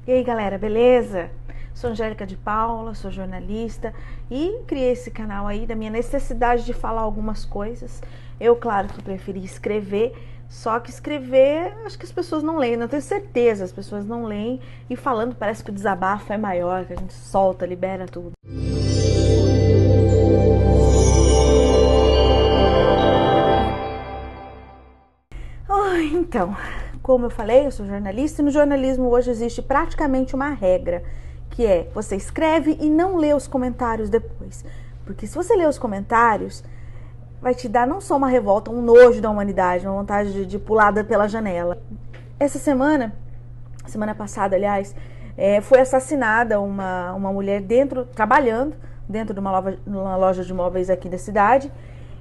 E aí galera, beleza? Sou Angélica de Paula, sou jornalista e criei esse canal aí da minha necessidade de falar algumas coisas. Eu, claro que preferi escrever, só que escrever, acho que as pessoas não leem, não tenho certeza, as pessoas não leem e falando parece que o desabafo é maior, que a gente solta, libera tudo. Então, como eu falei, eu sou jornalista e no jornalismo hoje existe praticamente uma regra, que é você escreve e não lê os comentários depois. Porque se você lê os comentários, vai te dar não só uma revolta, um nojo da humanidade, uma vontade de pular pela janela. Essa semana passada, aliás, foi assassinada uma mulher trabalhando dentro de uma loja de móveis aqui da cidade.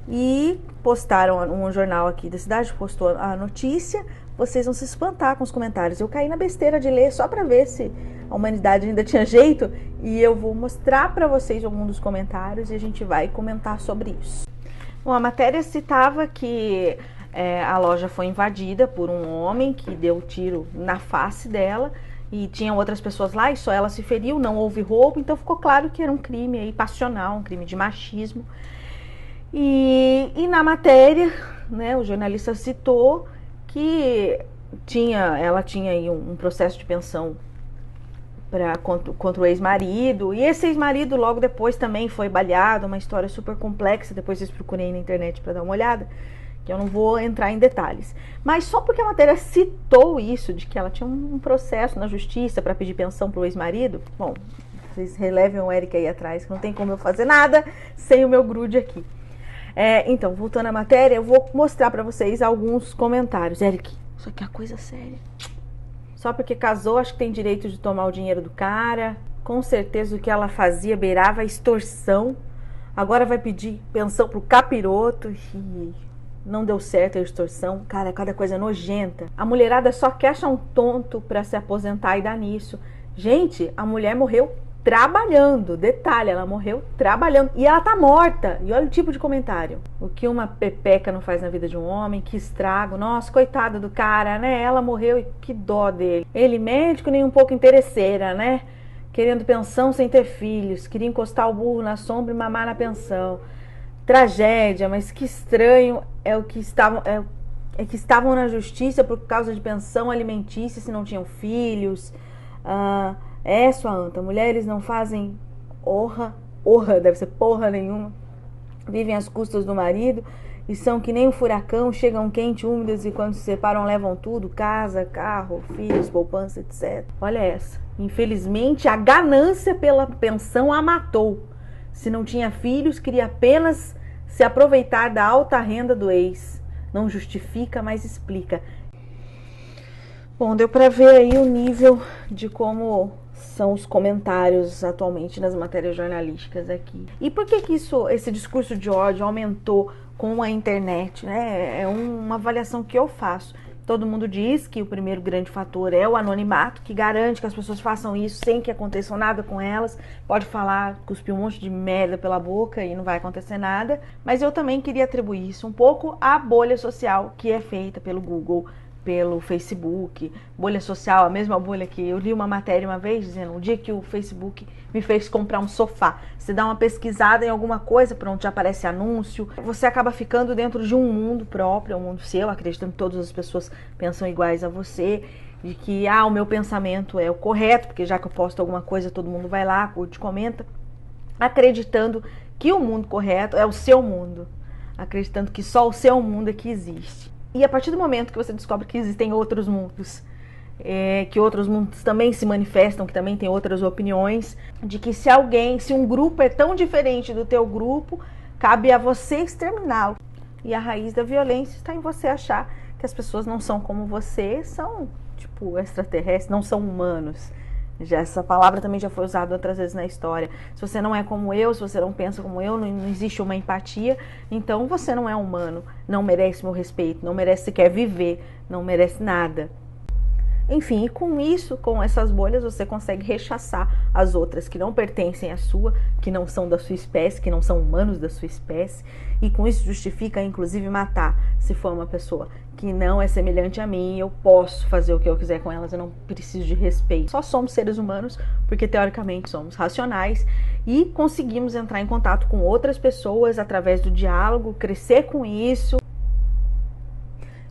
E postaram, um jornal aqui da cidade postou a notícia. Vocês vão se espantar com os comentários. Eu caí na besteira de ler só para ver se a humanidade ainda tinha jeito. E eu vou mostrar para vocês algum dos comentários e a gente vai comentar sobre isso. Bom, a matéria citava que a loja foi invadida por um homem que deu tiro na face dela. E tinham outras pessoas lá e só ela se feriu, não houve roubo. Então ficou claro que era um crime aí passional, um crime de machismo. E na matéria, né, o jornalista citou que ela tinha aí um processo de pensão contra o ex-marido, e esse ex-marido logo depois também foi baleado, uma história super complexa, depois vocês procurem na internet para dar uma olhada, que eu não vou entrar em detalhes. Mas só porque a matéria citou isso, de que ela tinha um processo na justiça para pedir pensão para o ex-marido, bom, vocês relevem o Eric aí atrás, que não tem como eu fazer nada sem o meu grude aqui. Então, voltando à matéria, eu vou mostrar pra vocês alguns comentários. Eric, isso aqui é coisa séria. Só porque casou, acho que tem direito de tomar o dinheiro do cara. Com certeza o que ela fazia beirava a extorsão. Agora vai pedir pensão pro capiroto. E não deu certo a extorsão. Cara, cada coisa nojenta. A mulherada só quer achar um tonto pra se aposentar e dar nisso. Gente, a mulher morreu trabalhando, detalhe, ela morreu trabalhando e ela tá morta. E olha o tipo de comentário: o que uma pepeca não faz na vida de um homem, que estrago, nossa, coitada do cara, né? Ela morreu e que dó dele. Ele médico nem um pouco interesseira, né? Querendo pensão sem ter filhos, queria encostar o burro na sombra e mamar na pensão. Tragédia, mas que estranho que estavam na justiça por causa de pensão alimentícia se não tinham filhos. Sua anta, mulheres não fazem deve ser porra nenhuma, vivem às custas do marido e são que nem um furacão, chegam quentes, úmidas e quando se separam levam tudo, casa, carro, filhos, poupança, etc. Olha essa, infelizmente a ganância pela pensão a matou. Se não tinha filhos, queria apenas se aproveitar da alta renda do ex. Não justifica, mas explica. Bom, deu pra ver aí o nível de como são os comentários atualmente nas matérias jornalísticas aqui. E por que esse discurso de ódio aumentou com a internet, né? É uma avaliação que eu faço. Todo mundo diz que o primeiro grande fator é o anonimato, que garante que as pessoas façam isso sem que aconteça nada com elas. Pode falar, cuspir um monte de merda pela boca e não vai acontecer nada. Mas eu também queria atribuir isso um pouco à bolha social que é feita pelo Google, pelo Facebook, bolha social, a mesma bolha que eu li uma matéria uma vez dizendo o dia que o Facebook me fez comprar um sofá. Você dá uma pesquisada em alguma coisa, pronto, já aparece anúncio. Você acaba ficando dentro de um mundo próprio, um mundo seu, acreditando que todas as pessoas pensam iguais a você, de que o meu pensamento é o correto, porque já que eu posto alguma coisa, todo mundo vai lá, curte, comenta, acreditando que o mundo correto é o seu mundo, acreditando que só o seu mundo é que existe. E a partir do momento que você descobre que existem outros mundos, que outros mundos também se manifestam, que também tem outras opiniões, de que se um grupo é tão diferente do teu grupo, cabe a você exterminá-lo. E a raiz da violência está em você achar que as pessoas não são como você, são tipo extraterrestres, não são humanos. Essa palavra também já foi usada outras vezes na história. Se você não é como eu, se você não pensa como eu, não existe uma empatia, então você não é humano, não merece meu respeito, não merece sequer viver, não merece nada. Enfim, e com isso, com essas bolhas, você consegue rechaçar as outras que não pertencem à sua, que não são da sua espécie, que não são humanos da sua espécie, e com isso justifica, inclusive, matar. Se for uma pessoa que não é semelhante a mim, eu posso fazer o que eu quiser com elas, eu não preciso de respeito. Só somos seres humanos, porque teoricamente somos racionais, e conseguimos entrar em contato com outras pessoas através do diálogo, crescer com isso.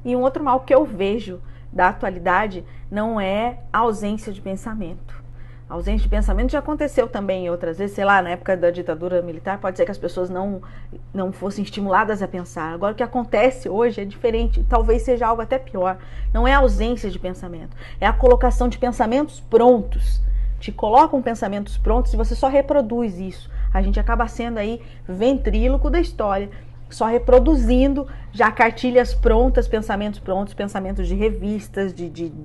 E um outro mal que eu vejo da atualidade não é a ausência de pensamento. A ausência de pensamento já aconteceu também outras vezes, sei lá, na época da ditadura militar, pode ser que as pessoas não fossem estimuladas a pensar. Agora, o que acontece hoje é diferente, talvez seja algo até pior. Não é a ausência de pensamento, é a colocação de pensamentos prontos. Te colocam pensamentos prontos e você só reproduz isso. A gente acaba sendo aí ventríloco da história, só reproduzindo já cartilhas prontas, pensamentos de revistas,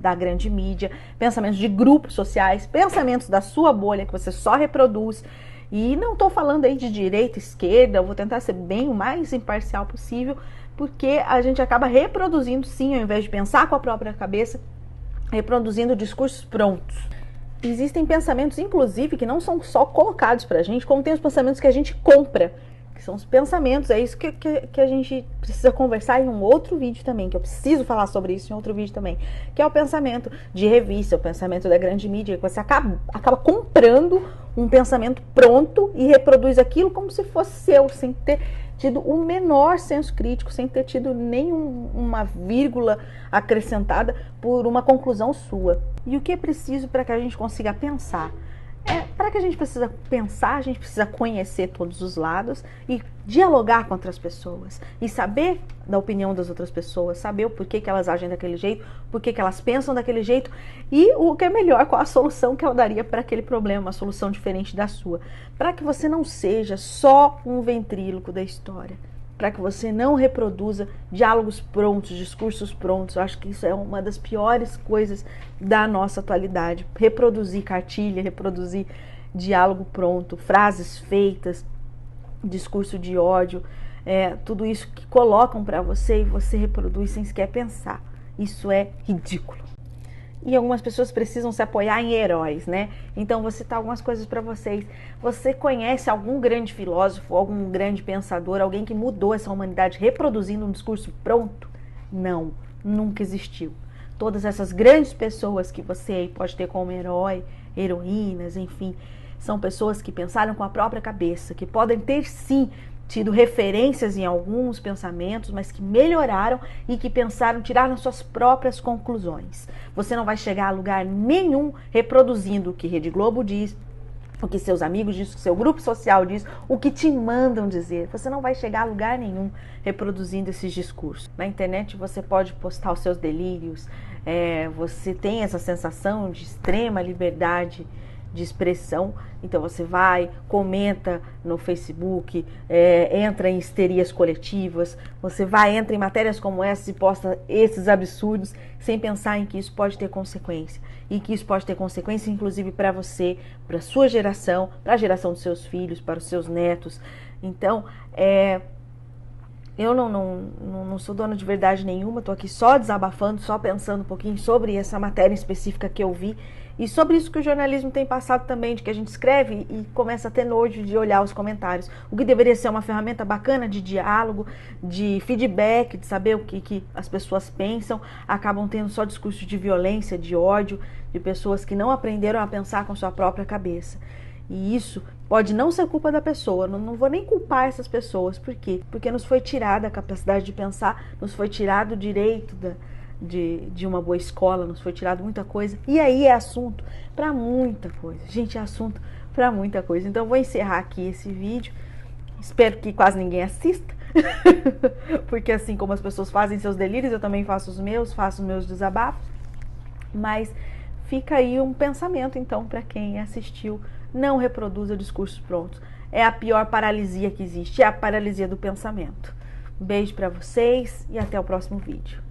da grande mídia, pensamentos de grupos sociais, pensamentos da sua bolha que você só reproduz. E não estou falando aí de direita, esquerda, eu vou tentar ser bem o mais imparcial possível, porque a gente acaba reproduzindo sim, ao invés de pensar com a própria cabeça, reproduzindo discursos prontos. Existem pensamentos, inclusive, que não são só colocados pra gente, como tem os pensamentos que a gente compra, que são os pensamentos. É isso que a gente precisa conversar em um outro vídeo também, que eu preciso falar sobre isso em outro vídeo também, que é o pensamento de revista, o pensamento da grande mídia, que você acaba comprando um pensamento pronto e reproduz aquilo como se fosse seu, sem ter tido o menor senso crítico, sem ter tido nenhuma vírgula acrescentada por uma conclusão sua. E o que é preciso para que a gente consiga pensar? Para que a gente precisa pensar, a gente precisa conhecer todos os lados e dialogar com outras pessoas e saber da opinião das outras pessoas, saber o porquê que elas agem daquele jeito, porquê que elas pensam daquele jeito e o que é melhor, qual a solução que eu daria para aquele problema, uma solução diferente da sua, para que você não seja só um ventríloco da história, para que você não reproduza diálogos prontos, discursos prontos. Eu acho que isso é uma das piores coisas da nossa atualidade. Reproduzir cartilha, reproduzir diálogo pronto, frases feitas, discurso de ódio, tudo isso que colocam para você e você reproduz sem sequer pensar. Isso é ridículo. E algumas pessoas precisam se apoiar em heróis, né? Então, vou citar algumas coisas para vocês. Você conhece algum grande filósofo, algum grande pensador, alguém que mudou essa humanidade reproduzindo um discurso pronto? Não, nunca existiu. Todas essas grandes pessoas que você aí pode ter como herói, heroínas, enfim, são pessoas que pensaram com a própria cabeça, que podem ter sim tido referências em alguns pensamentos, mas que melhoraram e que pensaram, tiraram suas próprias conclusões. Você não vai chegar a lugar nenhum reproduzindo o que Rede Globo diz, o que seus amigos dizem, o que seu grupo social diz, o que te mandam dizer. Você não vai chegar a lugar nenhum reproduzindo esses discursos. Na internet você pode postar os seus delírios, você tem essa sensação de extrema liberdade de expressão, então você vai, comenta no Facebook, entra em histerias coletivas, você entra em matérias como essa e posta esses absurdos sem pensar em que isso pode ter consequência, e que isso pode ter consequência inclusive para você, para a sua geração, para a geração dos seus filhos, para os seus netos. Então, eu não sou dona de verdade nenhuma, estou aqui só desabafando, só pensando um pouquinho sobre essa matéria específica que eu vi e sobre isso que o jornalismo tem passado também, de que a gente escreve e começa a ter nojo de olhar os comentários. O que deveria ser uma ferramenta bacana de diálogo, de feedback, de saber o que as pessoas pensam, acabam tendo só discurso de violência, de ódio, de pessoas que não aprenderam a pensar com sua própria cabeça. E isso pode não ser culpa da pessoa, não vou nem culpar essas pessoas. Por quê? Porque nos foi tirada a capacidade de pensar, nos foi tirado o direito de uma boa escola, nos foi tirado muita coisa. E aí é assunto para muita coisa. Gente, é assunto para muita coisa. Então eu vou encerrar aqui esse vídeo. Espero que quase ninguém assista. Porque assim como as pessoas fazem seus delírios, eu também faço os meus desabafos. Mas fica aí um pensamento, então, para quem assistiu. Não reproduza discursos prontos. É a pior paralisia que existe, é a paralisia do pensamento. Um beijo para vocês e até o próximo vídeo.